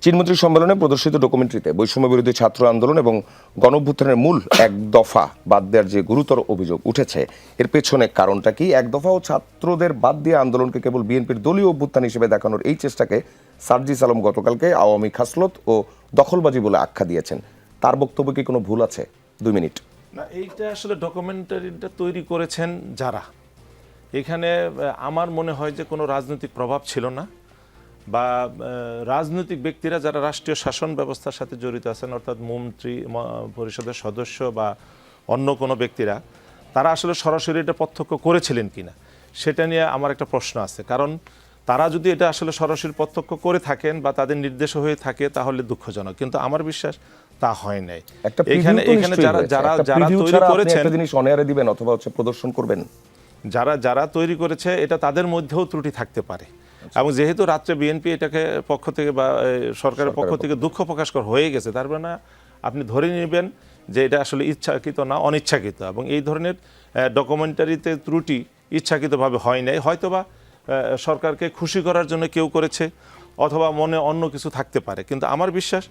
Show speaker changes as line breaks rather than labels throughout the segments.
চীনমন্ত্রী সম্মেলনে প্রদর্শিত ডকুমেন্টারিতে বৈষম্য বিরোধী ছাত্র আন্দোলন এবং গণঅভ্যুত্থানের মূল এক দফা বাদ দেওয়ার যে গুরুতর অভিযোগ উঠেছে, এর পেছনে কারণটা কি? এক দফা ও ছাত্রদের বাদ দিয়ে আন্দোলনকে কেবল বিএনপির দলীয় অভ্যুত্থান হিসেবে দেখানোর এই চেষ্টাকে সার্জিস আলম গতকালকে আওয়ামী খাসলত ও দখলবাজি বলে আখ্যা দিয়েছেন। তার বক্তব্য কি কোনো ভুল আছে? 2 মিনিট।
না, এইটা আসলে ডকুমেন্টারিটা তৈরি করেছেন যারা, এখানে আমার মনে হয় যে কোনো রাজনৈতিক প্রভাব ছিল না, বা রাজনৈতিক ব্যক্তিরা যারা রাষ্ট্রীয় শাসন ব্যবস্থার সাথে জড়িত আছেন, অর্থাৎ মন্ত্রী পরিষদের সদস্য বা অন্য কোনো ব্যক্তিরা, তারা আসলে সরাসরি এটা প্রত্যক্ষ করেছিলেন কিনা সেটা নিয়ে আমার একটা প্রশ্ন আছে। কারণ তারা যদি এটা আসলে সরাসরি প্রত্যক্ষ করে থাকেন বা তাদের নির্দেশ হয়ে থাকে তাহলে দুঃখজনক, কিন্তু আমার বিশ্বাস তা হয় নাই। এখানে যারা যারা যারা তৈরি করেছেন,
একটা জিনিস অনেয়ারে দিবেন অথবা প্রদর্শন করবেন,
যারা তৈরি করেছে এটা তাদের মধ্যেও ত্রুটি থাকতে পারে। এবং যেহেতু রাত্রে বিএনপি এটাকে পক্ষ থেকে বা সরকারের পক্ষ থেকে দুঃখ প্রকাশ করা হয়ে গেছে, তার মানে আপনি ধরে নেবেন যে এটা আসলে ইচ্ছাকৃত না, অনিচ্ছাকৃত। এবং এই ধরনের ডকুমেন্টারিতে ত্রুটি ইচ্ছাকৃতভাবে হয় নাই, হয়তোবা সরকারকে খুশি করার জন্য কেউ করেছে, অথবা মনে অন্য কিছু থাকতে পারে। কিন্তু আমার বিশ্বাস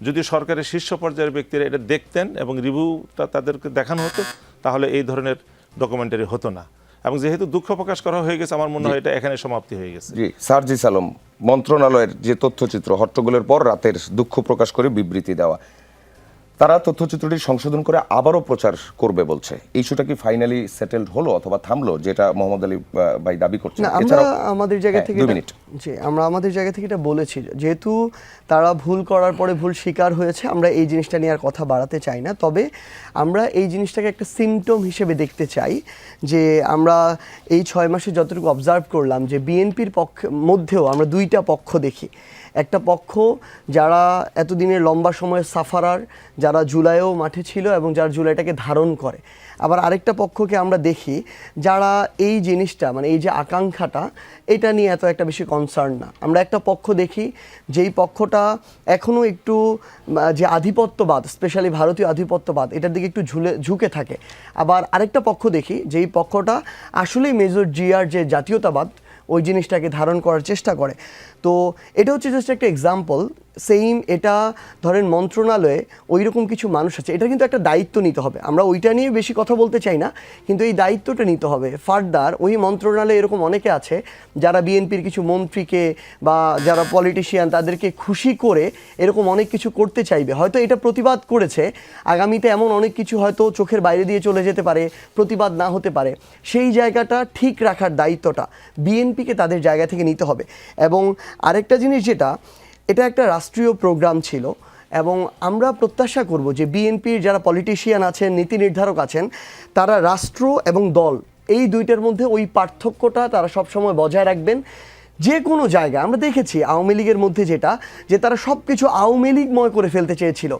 যদি সরকারের শীর্ষ পর্যায়ের ব্যক্তিরা এটা দেখতেন এবং রিভিউটা তাদেরকে দেখানো হতো, তাহলে এই ধরনের ডকুমেন্টারি হতো না। এবং যেহেতু দুঃখ প্রকাশ করা হয়ে গেছে, আমার মনে হয় এটা এখানে সমাপ্তি হয়ে গেছে।
জি, সার্জিস আলম, মন্ত্রণালয়ের যে তথ্যচিত্র হট্টগোলের পর রাতের দুঃখ প্রকাশ করে বিবৃতি দেওয়া, তারা তথ্যচিত্রটি সংশোধন করে আবারও প্রচার করবে বলছে। ইস্যুটা কি ফাইনালি সেটেলড হলো অথবা থামলো, যেটা মোহাম্মদ আলী ভাই দাবি করছেন?
আমরা আমাদের জায়গা থেকে আমরা আমাদের জায়গা থেকে এটা বলেছি, যেহেতু তারা ভুল করার পরে ভুল স্বীকার হয়েছে, আমরা এই জিনিসটা নিয়ে আর কথা বাড়াতে চাই না। তবে আমরা এই জিনিসটাকে একটা সিমটম হিসেবে দেখতে চাই যে আমরা এই 6 মাসে যতটুকু অবজার্ভ করলাম যে বিএনপির মধ্যেও আমরা দুইটা পক্ষ দেখি। একটা পক্ষ যারা এতদিনের লম্বা সময়ের সাফারার, যারা জুলাইও মাঠে ছিল এবং যারা জুলাইটাকে ধারণ করে। আবার আরেকটা পক্ষকে আমরা দেখি যারা এই জিনিসটা, মানে এই যে আকাঙ্ক্ষাটা, এটা নিয়ে এত একটা বেশি কনসার্ন না। আমরা একটা পক্ষ দেখি যেই পক্ষটা এখনও একটু যে আধিপত্যবাদ, স্পেশালি ভারতীয় আধিপত্যবাদ, এটার দিকে একটু ঝুঁকে থাকে। আবার আরেকটা পক্ষ দেখি যেই পক্ষটা আসলেই মেজর জিয়ার যে জাতীয়তাবাদ, ওই জিনিসটাকে ধারণ করার চেষ্টা করে। তো এটা হচ্ছে জাস্ট একটা এক্সাম্পল। সেম এটা ধরেন মন্ত্রণালয়ে ওই রকম কিছু মানুষ আছে, এটা কিন্তু একটা দায়িত্ব নিতে হবে। আমরা ওইটা নিয়ে বেশি কথা বলতে চাই না, কিন্তু এই দায়িত্বটা নিতে হবে। ফার্দার ওই মন্ত্রণালয়ে এরকম অনেকে আছে যারা বিএনপির কিছু মন্ত্রীকে বা যারা পলিটিশিয়ান তাদেরকে খুশি করে এরকম অনেক কিছু করতে চাইবে। হয়তো এটা প্রতিবাদ করেছে, আগামীতে এমন অনেক কিছু হয়তো চোখের বাইরে দিয়ে চলে যেতে পারে, প্রতিবাদ না হতে পারে। সেই জায়গাটা ঠিক রাখার দায়িত্বটা বিএনপিকে তাদের জায়গা থেকে নিতে হবে। এবং আরেকটা জিনিস, যেটা এটা একটা রাষ্ট্রীয় প্রোগ্রাম ছিল, এবং আমরা প্রত্যাশা করব যে বিএনপির যারা পলিটিশিয়ান আছেন, নীতি নির্ধারক আছেন, তারা রাষ্ট্র এবং দল এই দুইটার মধ্যে ওই পার্থক্যটা তারা সবসময় বজায় রাখবেন। যে কোনো জায়গায় আমরা দেখেছি আওয়ামী লীগের মধ্যে যেটা, যে তারা সব কিছু আওয়ামী লীগময় করে ফেলতে চেয়েছিল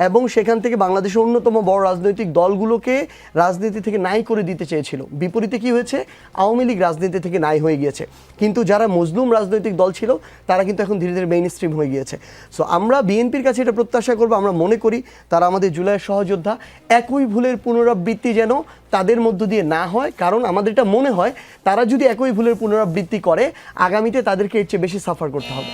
এবং সেখান থেকে বাংলাদেশের অন্যতম বড় রাজনৈতিক দলগুলোকে রাজনীতি থেকে নাই করে দিতে চেয়েছিল। বিপরীতে কি হয়েছে? আওয়ামী লীগ রাজনীতি থেকে নাই হয়ে গিয়েছে, কিন্তু যারা মজলুম রাজনৈতিক দল ছিল তারা কিন্তু এখন ধীরে ধীরে মেইন স্ট্রিম হয়ে গিয়েছে। সো আমরা বিএনপির কাছে এটা প্রত্যাশা করবো, আমরা মনে করি তারা আমাদের জুলাইয়ের সহযোদ্ধা, একই ভুলের পুনরাবৃত্তি যেন তাদের মধ্য দিয়ে না হয়। কারণ আমাদের এটা মনে হয় তারা যদি একই ভুলের পুনরাবৃত্তি করে, আগামীতে তাদেরকে এর চেয়ে বেশি সাফার করতে হবে।